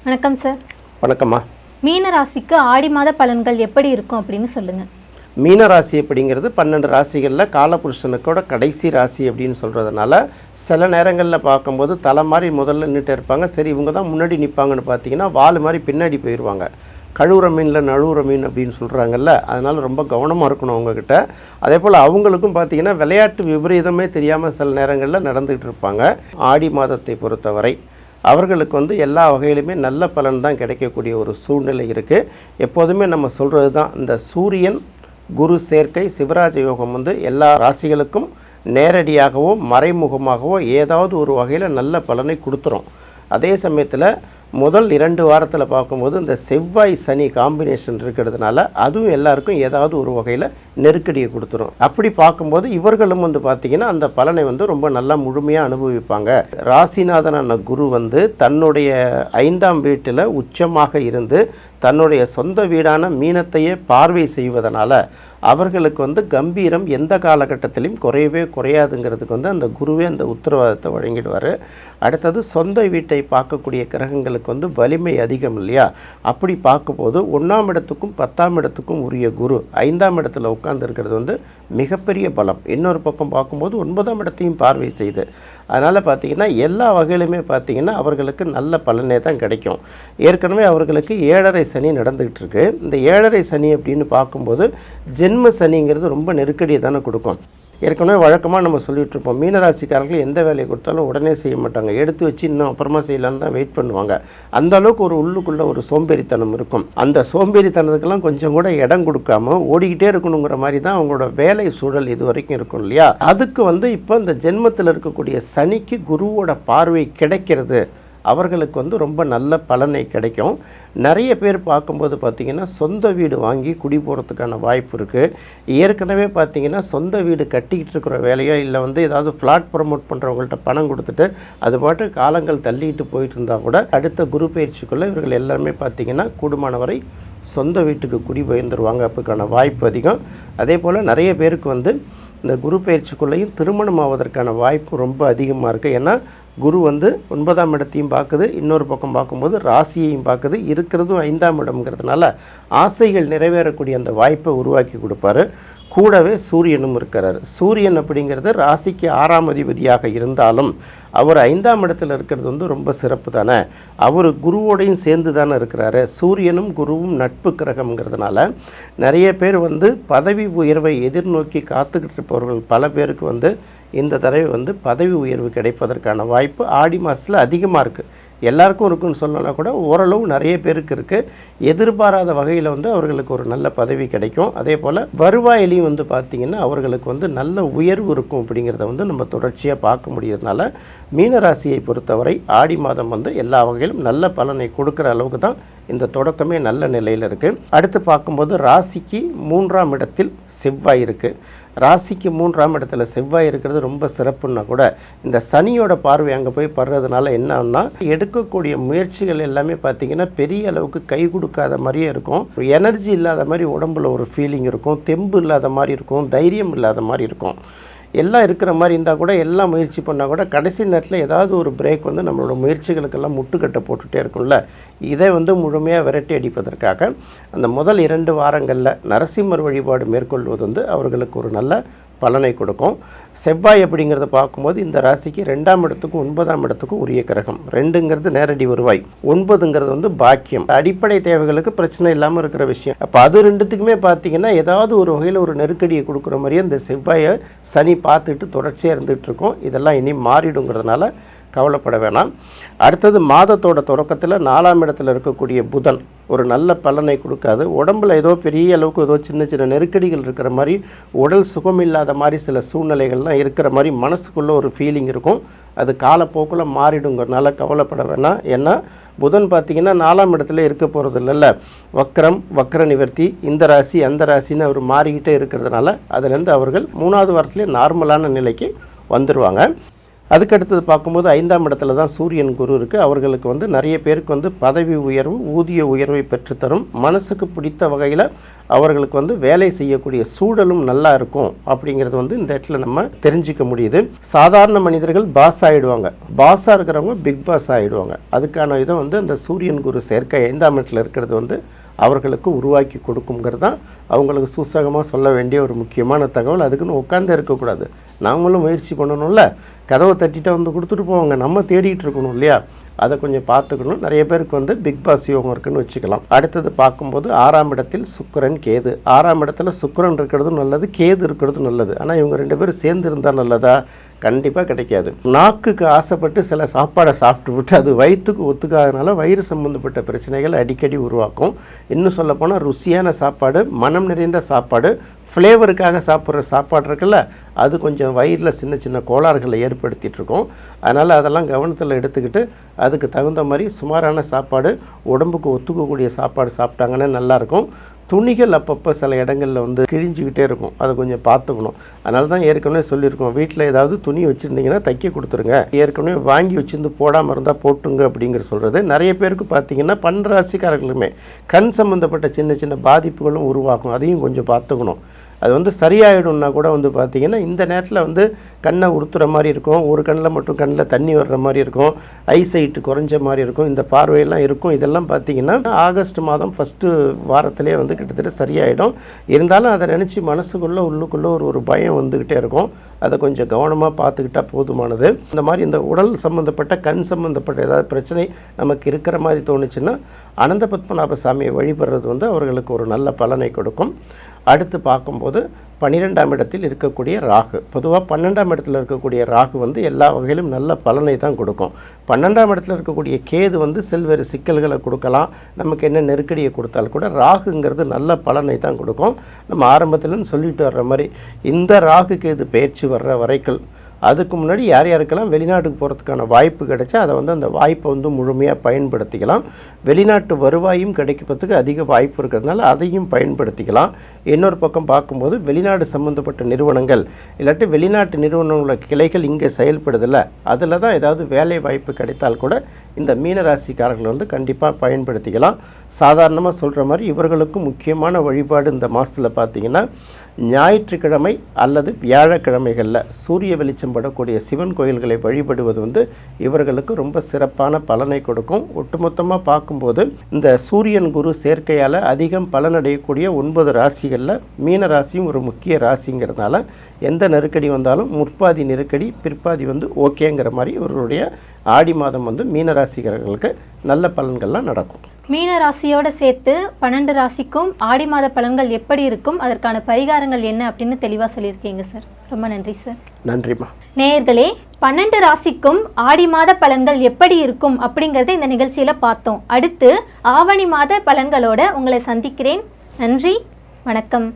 வணக்கம் சார். வணக்கம்மா. மீன ராசிக்கு ஆடி மாத பலன்கள் எப்படி இருக்கும் அப்படின்னு சொல்லுங்கள். மீன ராசி அப்படிங்கிறது 12 ராசிகளில் காலபுருஷனுக்கோட கடைசி ராசி அப்படின்னு சொல்கிறதுனால சில நேரங்களில் பார்க்கும்போது தலை மாதிரி முதல்ல நின்றுட்டு இருப்பாங்க. சரி இவங்க தான் முன்னாடி நிற்பாங்கன்னு பார்த்தீங்கன்னா வால் மாதிரி பின்னாடி போயிடுவாங்க. கழுவுற மீனில் நழுவுற மீன் அப்படின்னு சொல்கிறாங்கல்ல, அதனால் ரொம்ப கவனமாக இருக்கணும் அவங்கக்கிட்ட. அதே போல் அவங்களுக்கும் பார்த்திங்கன்னா விளையாட்டு விபரீதமே தெரியாமல் சில நேரங்களில் நடந்துகிட்டு இருப்பாங்க. ஆடி மாதத்தை பொறுத்தவரை அவர்களுக்கு எல்லா வகையிலுமே நல்ல பலன் தான் கிடைக்கக்கூடிய ஒரு சூழ்நிலை இருக்குது. எப்போதுமே நம்ம சொல்கிறது தான், இந்த சூரியன் குரு சேர்க்கை சிவராஜ யோகம் எல்லா ராசிகளுக்கும் நேரடியாகவோ மறைமுகமாகவோ ஏதாவது ஒரு வகையில் நல்ல பலனை கொடுத்துரும். அதே சமயத்தில் முதல் 2 வாரத்தில் பார்க்கும்போது இந்த செவ்வாய் சனி காம்பினேஷன் இருக்கிறதுனால அதுவும் எல்லாருக்கும் ஏதாவது ஒரு வகையில் நெருக்கடியை கொடுத்துரும். அப்படி பார்க்கும்போது இவர்களும் பார்த்திங்கன்னா அந்த பலனை ரொம்ப நல்லா முழுமையாக அனுபவிப்பாங்க. ராசிநாதனான குரு தன்னுடைய 5ஆம் வீட்டில் உச்சமாக இருந்து தன்னுடைய சொந்த வீடான மீனத்தையே பார்வை செய்வதனால அவர்களுக்கு கம்பீரம் எந்த காலகட்டத்திலையும் குறையவே குறையாதுங்கிறதுக்கு அந்த குருவே அந்த உத்தரவாதத்தை வழங்கிடுவார். அடுத்தது சொந்த வீட்டை பார்க்கக்கூடிய கிரகங்களுக்கு வலிமை அதிகம் இல்லையா? அப்படி பார்க்கும்போது 1ஆம் இடத்துக்கும் 10ஆம் இடத்துக்கும் உரிய குரு 5ஆம் இடத்துல உட்கார்ந்து இருக்கிறது மிகப்பெரிய பலம். இன்னொரு பக்கம் பார்க்கும்போது 9ஆம் இடத்தையும் பார்வை செய்து, அதனால் பார்த்திங்கன்னா எல்லா வகையிலுமே பார்த்திங்கன்னா அவர்களுக்கு நல்ல பலனே தான் கிடைக்கும். ஏற்கனவே அவர்களுக்கு 7.5 சனி நடந்துக்கிட்டு இருக்கு. இந்த 7.5 சனி அப்படின்னு பார்க்கும்போது ஜென்ம சனிங்கிறது ரொம்ப நெருக்கடியை தானே கொடுக்கும். ஏற்கனவே வழக்கமாக நம்ம சொல்லிகிட்டு இருப்போம், மீனராசிக்காரர்கள் எந்த வேலையை கொடுத்தாலும் உடனே செய்ய மாட்டாங்க, எடுத்து வச்சு இன்னும் அப்புறமா செய்யலான்னு தான் வெயிட் பண்ணுவாங்க. அந்த அளவுக்கு ஒரு உள்ளுக்குள்ளே ஒரு சோம்பேறித்தனம் இருக்கும். அந்த சோம்பேறித்தனத்துக்கெல்லாம் கொஞ்சம் கூட இடம் கொடுக்காம ஓடிக்கிட்டே இருக்கணுங்கிற மாதிரி தான் அவங்களோட வேலை சூழல் இது வரைக்கும் இருக்கும் இல்லையா? அதுக்கு இப்போ இந்த ஜென்மத்தில் இருக்கக்கூடிய சனிக்கு குருவோட பார்வை கிடைக்கிறது அவர்களுக்கு ரொம்ப நல்ல பலனை கிடைக்கும். நிறைய பேர் பார்க்கும்போது பார்த்திங்கன்னா சொந்த வீடு வாங்கி குடி போகிறதுக்கான வாய்ப்பு இருக்குது. ஏற்கனவே பார்த்திங்கன்னா சொந்த வீடு கட்டிக்கிட்டு இருக்கிற வேலையோ இல்லை ஏதாவது ஃப்ளாட் ப்ரமோட் பண்ணுறவங்கள்ட்ட பணம் கொடுத்துட்டு அது பாட்டு காலங்கள் தள்ளிட்டு போயிட்டு இருந்தால் கூட அடுத்த குரு பயிற்சிக்குள்ளே இவர்கள் எல்லாருமே பார்த்திங்கன்னா கூடுமானவரை சொந்த வீட்டுக்கு குடி பெயர்ந்துருவாங்க. அதுக்கான வாய்ப்பு அதிகம். அதே போல் நிறைய பேருக்கு இந்த குரு பயிற்சிக்குள்ளேயும் திருமணம் ஆவதற்கான வாய்ப்பு ரொம்ப அதிகமாக இருக்குது. ஏன்னா குரு 9ஆம் இடத்தையும் பார்க்குது, இன்னொரு பக்கம் பார்க்கும்போது ராசியையும் பார்க்குது, இருக்கிறதும் 5ஆம் இடம்ங்கிறதுனால ஆசைகள் நிறைவேறக்கூடிய அந்த வாய்ப்பை உருவாக்கி கொடுப்பாரு. கூடவே சூரியனும் இருக்கிறார். சூரியன் அப்படிங்கிறது ராசிக்கு 6ஆம் அதிபதியாக இருந்தாலும் அவர் 5ஆம் இடத்துல இருக்கிறது ரொம்ப சிறப்பு தானே. அவர் குருவோடையும் சேர்ந்து தானே இருக்கிறாரு. சூரியனும் குருவும் நட்பு கிரகம்ங்கிறதுனால நிறைய பேர் பதவி உயர்வை எதிர்நோக்கி காத்துக்கிட்டு இருப்பவர்கள் பல பேருக்கு இந்த தடவை பதவி உயர்வு கிடைப்பதற்கான வாய்ப்பு ஆடி மாதத்தில் அதிகமாக இருக்குது. எல்லாருக்கும் இருக்குன்னு சொல்லலாம் கூட ஓரளவு நிறைய பேருக்கு இருக்குது. எதிர்பாராத வகையில் அவர்களுக்கு ஒரு நல்ல பதவி கிடைக்கும். அதே போல் வருவாயிலையும் பார்த்திங்கன்னா அவர்களுக்கு நல்ல உயர்வு இருக்கும். அப்படிங்கிறத நம்ம தொடர்ச்சியாக பார்க்க முடியறதுனால மீனராசியை பொறுத்தவரை ஆடி மாதம் எல்லா வகையிலும் நல்ல பலனை கொடுக்குற அளவுக்கு தான் இந்த தொடக்கமே நல்ல நிலையில் இருக்குது. அடுத்து பார்க்கும்போது ராசிக்கு 3ஆம் இடத்தில் செவ்வாய் இருக்குது. ராசிக்கு 3ஆம் இடத்துல செவ்வாய் இருக்கிறது ரொம்ப சிறப்புன்னா கூட இந்த சனியோட பார்வை அங்கே போய் படுறதுனால என்னன்னா எடுக்கக்கூடிய முயற்சிகள் எல்லாமே பார்த்திங்கன்னா பெரிய அளவுக்கு கை கொடுக்காத மாதிரியே இருக்கும். எனர்ஜி இல்லாத மாதிரி உடம்புல ஒரு ஃபீலிங் இருக்கும், தெம்பு இல்லாத மாதிரி இருக்கும், தைரியம் இல்லாத மாதிரி இருக்கும். எல்லாம் இருக்கிற மாதிரி இருந்தால் கூட எல்லாம் முயற்சி பண்ணால் கூட கடைசி நேரத்தில் ஏதாவது ஒரு பிரேக் நம்மளோட முயற்சிகளுக்கெல்லாம் முட்டுக்கட்டை போட்டுகிட்டே இருக்கும்ல. இதை முழுமையாக விரட்டி அடிப்பதற்காக அந்த முதல் 2 வாரங்களில் நரசிம்மர் வழிபாடு மேற்கொள்வது அவர்களுக்கு ஒரு நல்ல பலனை கொடுக்கும். செவ்வாய் அப்படிங்கிறத பார்க்கும்போது இந்த ராசிக்கு 2ஆம் இடத்துக்கும் 9ஆம் இடத்துக்கும் உரிய கிரகம். 2ங்கிறது நேரடி வருவாய், 9ங்கிறது பாக்கியம், அடிப்படை தேவைகளுக்கு பிரச்சனை இல்லாமல் இருக்கிற விஷயம். அப்போ அது 2த்துக்குமே பார்த்திங்கன்னா ஏதாவது ஒரு வகையில் ஒரு நெருக்கடியை கொடுக்குற மாதிரியே இந்த செவ்வாயை சனி பார்த்துட்டு தொடர்ச்சியாக இருந்துகிட்டு இருக்கும். இதெல்லாம் இனி மாறிடுங்கிறதுனால கவலைப்பட வேணாம். அடுத்தது மாதத்தோட தொடக்கத்தில் 4ஆம் இடத்துல இருக்கக்கூடிய புதன் ஒரு நல்ல பலனை கொடுக்காது. உடம்பில் ஏதோ பெரிய அளவுக்கு ஏதோ சின்ன சின்ன நெருக்கடிகள் இருக்கிற மாதிரி, உடல் சுகம் இல்லாத மாதிரி சில சூழ்நிலைகள்லாம் இருக்கிற மாதிரி மனசுக்குள்ளே ஒரு ஃபீலிங் இருக்கும். அது காலப்போக்கில் மாறிடுங்கிறதுனால கவலைப்பட வேணாம். ஏன்னா புதன் பார்த்திங்கன்னா 4ஆம் இடத்துல இருக்க போகிறது இல்லைல்ல, வக்ர நிவர்த்தி, இந்த ராசி அந்த ராசின்னு அவர் மாறிக்கிட்டே இருக்கிறதுனால அதுலேருந்து அவர்கள் 3ஆவது வாரத்துலேயே நார்மலான நிலைக்கு வந்துடுவாங்க. அதுக்கடுத்தது பார்க்கும்போது 5ஆம் இடத்துல தான் சூரியன் குரு இருக்குது. அவர்களுக்கு வந்து நிறைய பேருக்கு வந்து பதவி உயர்வு, ஊதிய உயர்வை பெற்றுத்தரும். மனசுக்கு பிடித்த வகையில் அவர்களுக்கு வந்து வேலை செய்யக்கூடிய சூழலும் நல்லா இருக்கும் அப்படிங்கிறது வந்து இந்த இடத்துல நம்ம தெரிஞ்சிக்க முடியுது. சாதாரண மனிதர்கள் பாஸ் ஆகிடுவாங்க, பாஸாக இருக்கிறவங்க பிக் பாஸ் ஆகிடுவாங்க. அதுக்கான இதை வந்து அந்த சூரியன் குரு சேர்க்கை 5ஆம் இடத்துல இருக்கிறது வந்து அவர்களுக்கு உருவாக்கி கொடுக்குங்கிறது தான் அவங்களுக்கு சூசகமாக சொல்ல வேண்டிய ஒரு முக்கியமான தகவல். அதுக்குன்னு உட்காந்து இருக்கக்கூடாது, நாமளும் முயற்சி பண்ணணும்ல. கதவை தட்டிட்டு வந்து கொடுத்துட்டு போவாங்க, நம்ம தேடிட்டு இருக்கணும் இல்லையா? அதை கொஞ்சம் பார்த்துக்கணும். நிறைய பேருக்கு வந்து பிக் பாஸ் யோகம் இருக்குன்னு வச்சுக்கலாம். அடுத்தது பார்க்கும்போது 6ஆம் இடத்தில் சுக்கிரன் கேது. 6ஆம் இடத்துல சுக்கிரன் இருக்கிறது நல்லது, கேது இருக்கிறது நல்லது. ஆனால் இவங்க 2 பேரும் சேர்ந்து இருந்தால் நல்லதா? கண்டிப்பாக கிடைக்காது. நாக்குக்கு ஆசைப்பட்டு சில சாப்பாடை சாப்பிட்டு விட்டு அது வயிற்றுக்கு ஒத்துக்காதனால வயிறு சம்மந்தப்பட்ட பிரச்சனைகள் அடிக்கடி உருவாக்கும். இன்னும் சொல்லப்போனால் ருசியான சாப்பாடு, மனம் நிறைந்த சாப்பாடு, ஃப்ளேவருக்காக சாப்பிட்ற சாப்பாடு இருக்குல்ல, அது கொஞ்சம் வயிறில் சின்ன சின்ன கோளாறுகளை ஏற்படுத்திகிட்ருக்கோம். அதனால் அதெல்லாம் கவனத்தில் எடுத்துக்கிட்டு அதுக்கு தகுந்த மாதிரி சுமாரான சாப்பாடு, உடம்புக்கு ஒத்துக்கக்கூடிய சாப்பாடு சாப்பிட்டாங்கன்னா நல்லாயிருக்கும். துணிகள் அப்பப்போ சில இடங்களில் வந்து கிழிஞ்சிக்கிட்டே இருக்கும், அதை கொஞ்சம் பார்த்துக்கணும். அதனால தான் ஏற்கனவே சொல்லியிருக்கோம், வீட்டில் ஏதாவது துணி வச்சுருந்தீங்கன்னா தைக்க கொடுத்துருங்க. ஏற்கனவே வாங்கி வச்சுருந்து போடாமல் இருந்தால் போட்டுங்க அப்படிங்கிற சொல்கிறது. நிறைய பேருக்கு பார்த்திங்கன்னா 12 ராசிக்காரர்களுமே கண் சம்மந்தப்பட்ட சின்ன சின்ன பாதிப்புகளும் உருவாக்கும், அதையும் கொஞ்சம் பார்த்துக்கணும். அது வந்து சரியாயிடும்னா கூட வந்து பார்த்திங்கன்னா இந்த நேரத்தில் வந்து கண்ணை உறுத்துற மாதிரி இருக்கும், ஒரு கண்ணில் மட்டும் கண்ணில் தண்ணி வர்ற மாதிரி இருக்கும், ஐசைட்டு குறைஞ்ச மாதிரி இருக்கும், இந்த பார்வையெல்லாம் இருக்கும். இதெல்லாம் பார்த்திங்கன்னா ஆகஸ்ட் மாதம் ஃபஸ்ட்டு வாரத்திலே வந்து கிட்டத்தட்ட சரியாயிடும். இருந்தாலும் அதை நினச்சி மனசுக்குள்ளே உள்ளுக்குள்ளே ஒரு பயம் வந்துக்கிட்டே இருக்கும். அதை கொஞ்சம் கவனமாக பார்த்துக்கிட்டால் போதுமானது. இந்த மாதிரி இந்த உடல் சம்மந்தப்பட்ட கண் சம்மந்தப்பட்ட ஏதாவது பிரச்சனை நமக்கு இருக்கிற மாதிரி தோணுச்சுன்னா அனந்த பத்மநாப சாமியை வழிபடுறது வந்து அவர்களுக்கு ஒரு நல்ல பலனை கொடுக்கும். அடுத்து பார்க்கும்போது 12ஆம் இடத்தில் இருக்கக்கூடிய ராகு. பொதுவாக 12ஆம் இடத்துல இருக்கக்கூடிய ராகு வந்து எல்லா வகையிலும் நல்ல பலனை தான் கொடுக்கும். 12ஆம் இடத்துல இருக்கக்கூடிய கேது வந்து செல்வேறு சிக்கல்களை கொடுக்கலாம், நமக்கு என்ன நெருக்கடியை கொடுத்தாலும் கூட ராகுங்கிறது நல்ல பலனை தான் கொடுக்கும். நம்ம ஆரம்பத்துலேருந்து சொல்லிட்டு வர்ற மாதிரி இந்த ராகு கேது பயிற்சி வர்ற வரைக்கும் அதுக்கு முன்னாடி யார் யாருக்கெல்லாம் வெளிநாட்டுக்கு போகிறதுக்கான வாய்ப்பு கிடைச்சா அதை வந்து அந்த வாய்ப்பை வந்து முழுமையாக பயன்படுத்திக்கலாம். வெளிநாட்டு வருவாயும் கிடைக்கிறதுக்கு அதிக வாய்ப்பு இருக்கிறதுனால அதையும் பயன்படுத்திக்கலாம். இன்னொரு பக்கம் பார்க்கும்போது வெளிநாடு சம்மந்தப்பட்ட நிறுவனங்கள் இல்லாட்டி வெளிநாட்டு நிறுவனங்களோட கிளைகள் இங்கே செயல்படுதில்ல, அதில் தான் ஏதாவது வேலை வாய்ப்பு கிடைத்தால் கூட இந்த மீனராசிக்காரர்கள் வந்து கண்டிப்பாக பயன்படுத்திக்கலாம். சாதாரணமாக சொல்கிற மாதிரி இவர்களுக்கு முக்கியமான வழிபாடு இந்த மாதத்தில் பார்த்திங்கன்னா ஞாயிற்றுக்கிழமை அல்லது வியாழக்கிழமைகளில் சூரிய வெளிச்சம் படக்கூடிய சிவன் கோயில்களை வழிபடுவது வந்து இவர்களுக்கு ரொம்ப சிறப்பான பலனை கொடுக்கும். ஒட்டுமொத்தமாக பார்க்கும்போது இந்த சூரியன் குரு சேர்க்கையால் அதிகம் பலனடையக்கூடிய 9 ராசிகளில் மீன ராசியும் ஒரு முக்கிய ராசிங்கிறதுனால எந்த நெருக்கடி வந்தாலும் முற்பாதி நெருக்கடி பிற்பாதி வந்து ஓகேங்கிற மாதிரி இவர்களுடைய ஆடி மாதம் வந்து மீனராசிக்காரர்களுக்கு நல்ல பலன்கள்லாம் நடக்கும். மீன ராசியோடு சேர்த்து 12 ராசிக்கும் ஆடி மாத பலன்கள் எப்படி இருக்கும், அதற்கான பரிகாரங்கள் என்ன அப்படின்னு தெளிவாக சொல்லியிருக்கீங்க சார். ரொம்ப நன்றி சார். நன்றிம்மா. நேயர்களே, 12 ராசிக்கும் ஆடி மாத பலன்கள் எப்படி இருக்கும் அப்படிங்கிறத இந்த நிகழ்ச்சியில் பார்த்தோம். அடுத்து ஆவணி மாத பலன்களோட உங்களை சந்திக்கிறேன். நன்றி, வணக்கம்.